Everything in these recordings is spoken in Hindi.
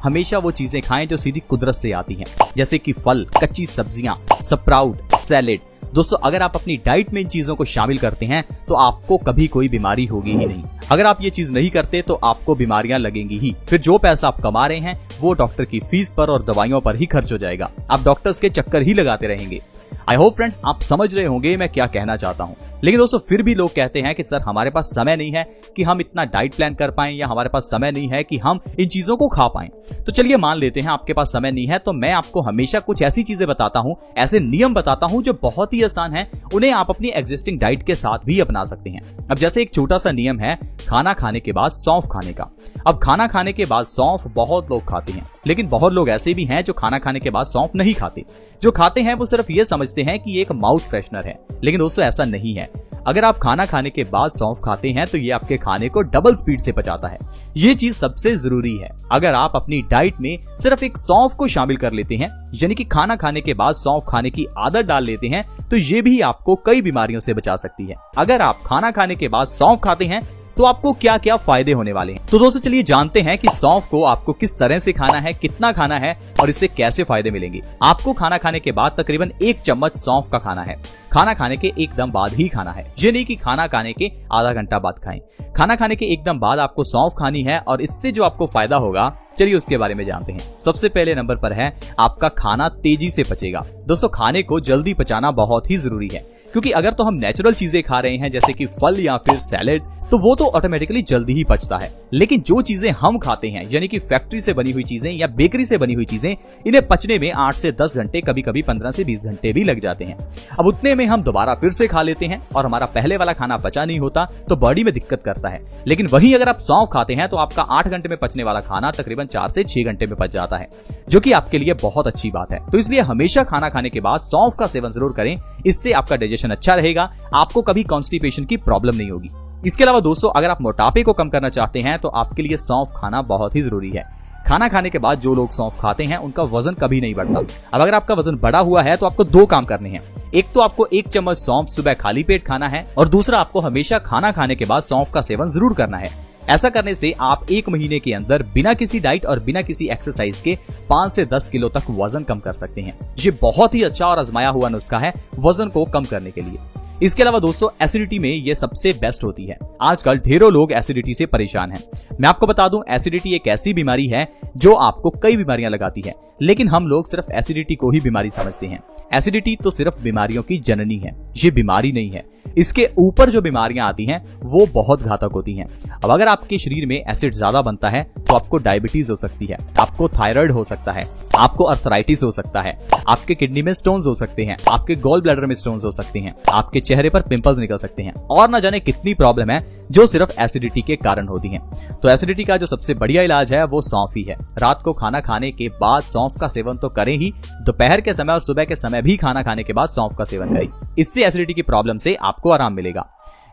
हमेशा वो चीजें खाएं जो सीधी कुदरत से आती हैं, जैसे कि फल, कच्ची सब्जियां, स्प्राउट, सैलेड। दोस्तों अगर आप अपनी डाइट में इन चीजों को शामिल करते हैं तो आपको कभी कोई बीमारी होगी ही नहीं। अगर आप ये चीज नहीं करते तो आपको बीमारियां लगेंगी ही। फिर जो पैसा आप कमा रहे हैं वो डॉक्टर की फीस पर और दवाइयों पर ही खर्च हो जाएगा। आप डॉक्टर्स के चक्कर ही लगाते रहेंगे। आई होप फ्रेंड्स आप समझ रहे होंगे मैं क्या कहना चाहता हूँ। लेकिन दोस्तों फिर भी लोग कहते हैं कि सर हमारे पास समय नहीं है कि हम इतना डाइट प्लान कर पाएं, या हमारे पास समय नहीं है कि हम इन चीजों को खा पाएं। तो चलिए मान लेते हैं आपके पास समय नहीं है, तो मैं आपको हमेशा कुछ ऐसी चीजें बताता हूं, ऐसे नियम बताता हूं जो बहुत ही आसान है, उन्हें आप अपनी एग्जिस्टिंग डाइट के साथ भी अपना सकते हैं। अब जैसे एक छोटा सा नियम है खाना खाने के बाद सौंफ खाने का। अब खाना खाने के बाद सौंफ बहुत लोग खाते हैं, लेकिन बहुत लोग ऐसे भी हैं जो खाना खाने के बाद सौंफ नहीं खाते। जो खाते हैं वो सिर्फ ये समझते हैं कि ये एक माउथ फ्रेशनर है, लेकिन दोस्तों ऐसा नहीं है। अगर आप खाना खाने के बाद सौंफ खाते हैं तो ये आपके खाने को डबल स्पीड से पचाता है। ये चीज सबसे जरूरी है। अगर आप अपनी डाइट में सिर्फ एक सौंफ को शामिल कर लेते हैं, यानी कि खाना खाने के बाद सौंफ खाने की आदत डाल लेते हैं, तो ये भी आपको कई बीमारियों से बचा सकती है। अगर आप खाना खाने के बाद सौंफ खाते हैं तो आपको क्या क्या फायदे होने वाले हैं। तो दोस्तों चलिए जानते हैं कि सौंफ को आपको किस तरह से खाना है, कितना खाना है और इससे कैसे फायदे मिलेंगे। आपको खाना खाने के बाद तकरीबन 1 चम्मच सौंफ का खाना है। खाना खाने के एकदम बाद ही खाना है, ये नहीं कि खाना खाने के आधा घंटा बाद खाएं। खाना खाने के एकदम बाद आपको सौंफ खानी है और इससे जो आपको फायदा होगा चलिए उसके बारे में जानते हैं। सबसे पहले नंबर पर है आपका खाना तेजी से पचेगा। दोस्तों खाने को जल्दी पचाना बहुत ही जरूरी है, क्योंकि अगर तो हम नेचुरल चीजें खा रहे हैं जैसे कि फल या फिर सैलेड, तो वो तो ऑटोमेटिकली जल्दी ही पचता है। लेकिन जो चीजें हम खाते हैं यानी कि फैक्ट्री से बनी हुई चीजें या बेकरी से बनी हुई चीजें, इन्हें पचने में 8 से 10 घंटे, कभी कभी 15 से 20 घंटे भी लग जाते हैं। अब उतने में हम दोबारा फिर से खा लेते हैं और हमारा पहले वाला खाना पचा नहीं होता तो बॉडी में दिक्कत करता है। लेकिन वहीं अगर आप सौंफ खाते हैं तो आपका 8 घंटे में पचने वाला खाना तकरीबन 4 से 6 घंटे में पच जाता है, जो कि आपके लिए बहुत अच्छी बात है। तो इसलिए हमेशा खाना खाने के बाद सौंफ का सेवन जरूर करें, इससे आपका डाइजेशन अच्छा रहेगा, आपको कभी कॉन्स्टिपेशन की प्रॉब्लम नहीं होगी। इसके अलावा दोस्तों अगर आप मोटापे को कम करना चाहते हैं तो आपके लिए सौंफ खाना बहुत ही जरूरी है। खाना खाने के बाद जो लोग सौंफ खाते हैं उनका वजन कभी नहीं बढ़ता। अब अगर आपका वजन बढ़ा हुआ है तो आपको 2 काम करने हैं। एक तो आपको 1 चम्मच सौंफ सुबह खाली पेट खाना है, और दूसरा आपको हमेशा खाना खाने के बाद सौंफ का सेवन जरूर करना है। ऐसा करने से आप 1 महीने के अंदर बिना किसी डाइट और बिना किसी एक्सरसाइज के 5 से 10 किलो तक वजन कम कर सकते हैं। ये बहुत ही अच्छा और आजमाया हुआ नुस्खा है वजन को कम करने के लिए। इसके अलावा दोस्तों एसिडिटी में ये सबसे बेस्ट होती है। आजकल ढेरों लोग एसिडिटी से परेशान हैं। मैं आपको बता दूं एसिडिटी एक ऐसी बीमारी है जो आपको कई बीमारियां लगाती है, लेकिन हम लोग सिर्फ एसिडिटी को ही बीमारी समझते हैं। एसिडिटी तो सिर्फ बीमारियों की जननी है, ये बीमारी नहीं है। इसके ऊपर जो बीमारियां आती हैं वो बहुत घातक होती हैं। अब अगर आपके शरीर में एसिड ज्यादा बनता है तो आपको डायबिटीज हो सकती है, आपको थायराइड हो सकता है, आपको अर्थराइटिस हो सकता है, आपके किडनी में स्टोन्स हो सकते हैं, आपके गॉल ब्लैडर में स्टोन्स हो सकते हैं, आपके चेहरे पर पिंपल्स निकल सकते हैं, और न जाने कितनी प्रॉब्लम है जो सिर्फ एसिडिटी के कारण होती हैं। तो एसिडिटी का जो सबसे बढ़िया इलाज है वो सौंफ ही है। रात को खाना खाने के बाद सौंफ का सेवन तो करें ही, दोपहर के समय और सुबह के समय भी खाना खाने के बाद सौंफ का सेवन करें। इससे एसिडिटी की प्रॉब्लम से आपको आराम मिलेगा।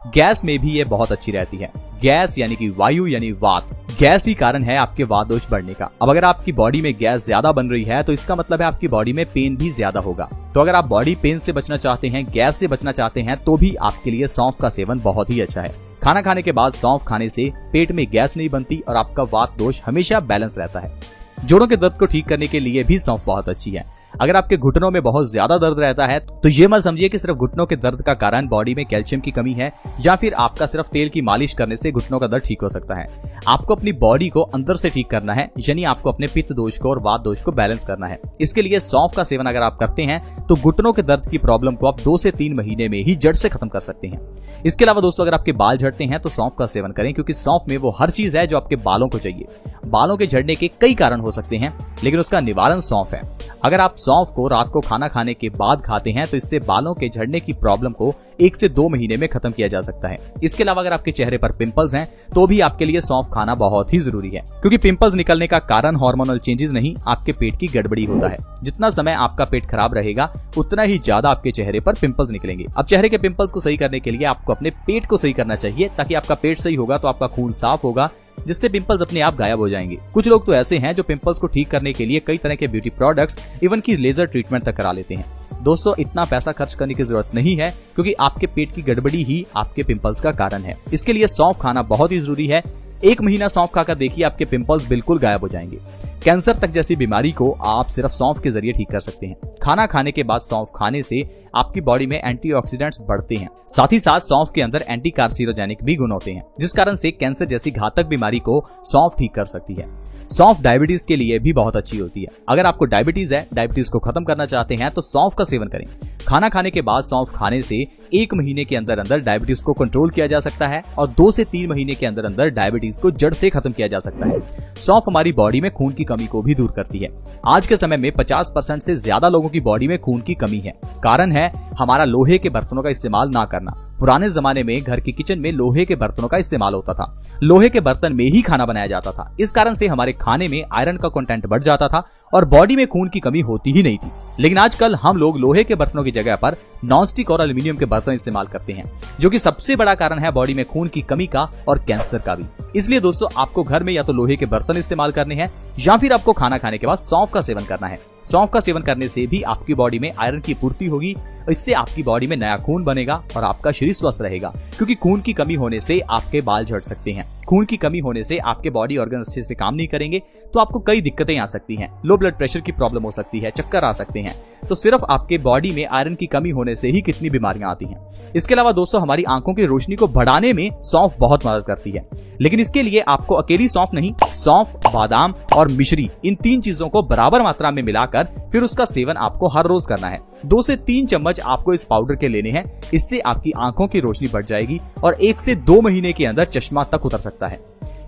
गैस में भी ये बहुत अच्छी रहती है। गैस यानी कि वायु यानी वात, गैस ही कारण है आपके वात दोष बढ़ने का। अब अगर आपकी बॉडी में गैस ज्यादा बन रही है तो इसका मतलब है आपकी बॉडी में पेन भी ज्यादा होगा। तो अगर आप बॉडी पेन से बचना चाहते हैं, गैस से बचना चाहते हैं, तो भी आपके लिए सौंफ का सेवन बहुत ही अच्छा है। खाना खाने के बाद सौंफ खाने से पेट में गैस नहीं बनती और आपका वात दोष हमेशा बैलेंस रहता है। जोड़ों के दर्द को ठीक करने के लिए भी सौंफ बहुत अच्छी है। अगर आपके घुटनों में बहुत ज्यादा दर्द रहता है तो ये मत समझिए कि सिर्फ घुटनों के दर्द का कारण बॉडी में कैल्शियम की कमी है, या फिर आपका सिर्फ तेल की मालिश करने से घुटनों का दर्द ठीक हो सकता है। आपको अपनी बॉडी को अंदर से ठीक करना है, यानी आपको अपने पित्त दोष को और वात दोष को बैलेंस करना है। इसके लिए सौंफ का सेवन अगर आप करते हैं तो घुटनों के दर्द की प्रॉब्लम को आप 2 से 3 महीने में ही जड़ से खत्म कर सकते हैं। इसके अलावा दोस्तों अगर आपके बाल झड़ते हैं तो सौंफ का सेवन करें, क्योंकि सौंफ में वो हर चीज है जो आपके बालों को चाहिए। बालों के झड़ने के कई कारण हो सकते हैं, लेकिन उसका निवारण सौंफ है। अगर आप सौंफ को रात को खाना खाने के बाद खाते हैं तो इससे बालों के झड़ने की प्रॉब्लम को 1 से 2 महीने में खत्म किया जा सकता है। इसके अलावा अगर आपके चेहरे पर पिंपल्स हैं तो भी आपके लिए सौंफ खाना बहुत ही जरूरी है, क्योंकि पिंपल्स निकलने का कारण हार्मोनल चेंजेस नहीं, आपके पेट की गड़बड़ी होता है। जितना समय आपका पेट खराब रहेगा उतना ही ज्यादा आपके चेहरे पर पिंपल्स निकलेंगे। अब चेहरे के पिंपल्स को सही करने के लिए आपको अपने पेट को सही करना चाहिए, ताकि आपका पेट सही होगा तो आपका खून साफ होगा, जिससे पिंपल्स अपने आप गायब हो जाएंगे। कुछ लोग तो ऐसे हैं जो पिंपल्स को ठीक करने के लिए कई तरह के ब्यूटी प्रोडक्ट्स, इवन की लेजर ट्रीटमेंट तक करा लेते हैं। दोस्तों इतना पैसा खर्च करने की जरूरत नहीं है, क्योंकि आपके पेट की गड़बड़ी ही आपके पिंपल्स का कारण है। इसके लिए सौंफ खाना बहुत ही जरूरी है। 1 महीना सौंफ खाकर देखिए, आपके पिंपल्स बिल्कुल गायब हो जाएंगे। कैंसर तक जैसी बीमारी को आप सिर्फ सौंफ के जरिए ठीक कर सकते हैं। खाना खाने के बाद सौंफ खाने से आपकी बॉडी में एंटीऑक्सीडेंट्स बढ़ते हैं। साथ ही साथ सौंफ के अंदर एंटी कार्सिनोजेनिक भी गुण होते हैं, जिस कारण से कैंसर जैसी घातक बीमारी को सौंफ ठीक कर सकती है। सौंफ डायबिटीज के लिए भी बहुत अच्छी होती है। अगर आपको डायबिटीज है, डायबिटीज को खत्म करना चाहते हैं, तो सौंफ का सेवन करें। खाना खाने के बाद सौंफ खाने से 1 महीने के अंदर अंदर डायबिटीज को कंट्रोल किया जा सकता है और 2 से 3 महीने के अंदर अंदर डायबिटीज को जड़ से खत्म किया जा सकता है। सौंफ हमारी बॉडी में खून की कमी को भी दूर करती है। आज के समय में 50% से ज्यादा लोगों की बॉडी में खून की कमी है। कारण है हमारा लोहे के बर्तनों का इस्तेमाल ना करना। पुराने जमाने में घर के किचन में लोहे के बर्तनों का इस्तेमाल होता था। लोहे के बर्तन में ही खाना बनाया जाता था। इस कारण से हमारे खाने में आयरन का कंटेंट बढ़ जाता था और बॉडी में खून की कमी होती ही नहीं थी। लेकिन आजकल हम लोग लोहे के बर्तनों की जगह पर नॉनस्टिक और एल्यूमिनियम के बर्तन इस्तेमाल करते हैं, जो कि सबसे बड़ा कारण है बॉडी में खून की कमी का और कैंसर का भी। इसलिए दोस्तों आपको घर में या तो लोहे के बर्तन इस्तेमाल करने हैं या फिर आपको खाना खाने के बाद सौंफ का सेवन करना है। सौंफ का सेवन करने से भी आपकी बॉडी में आयरन की पूर्ति होगी। इससे आपकी बॉडी में नया खून बनेगा और आपका शरीर स्वस्थ रहेगा, क्योंकि खून की कमी होने से आपके बाल झड़ सकते हैं। खून की कमी होने से आपके बॉडी ऑर्गन अच्छे से काम नहीं करेंगे, तो आपको कई दिक्कतें आ सकती हैं। लो ब्लड प्रेशर की प्रॉब्लम हो सकती है, चक्कर आ सकते हैं। तो सिर्फ आपके बॉडी में आयरन की कमी होने से ही कितनी बीमारियां आती हैं। इसके अलावा दोस्तों हमारी आंखों की रोशनी को बढ़ाने में सौंफ बहुत मदद करती है। लेकिन इसके लिए आपको अकेली सौंफ नहीं, सौंफ, बादाम और मिश्री, इन 3 चीजों को बराबर मात्रा में मिलाकर फिर उसका सेवन आपको हर रोज करना है। 2 से 3 चम्मच आपको इस पाउडर के लेने हैं। इससे आपकी आंखों की रोशनी बढ़ जाएगी और 1 से 2 महीने के अंदर चश्मा तक उतर सकता है।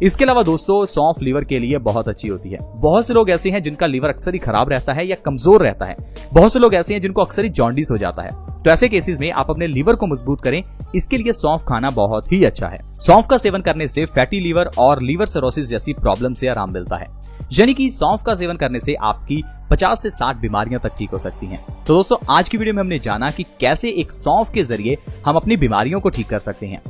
इसके अलावा दोस्तों सौंफ लीवर के लिए बहुत अच्छी होती है। बहुत से लोग ऐसे हैं जिनका लीवर अक्सर ही खराब रहता है या कमजोर रहता है। बहुत से लोग ऐसे हैं जिनको अक्सर ही जॉन्डिस हो जाता है। तो ऐसे केसेस में आप अपने लीवर को मजबूत करें, इसके लिए सौंफ खाना बहुत ही अच्छा है। सौंफ का सेवन करने से फैटी लीवर और लीवर सिरोसिस जैसी प्रॉब्लम से आराम मिलता है। यानी कि सौंफ का सेवन करने से आपकी 50 से 60 बीमारियां तक ठीक हो सकती हैं। तो दोस्तों आज की वीडियो में हमने जाना कि कैसे एक सौंफ के जरिए हम अपनी बीमारियों को ठीक कर सकते हैं।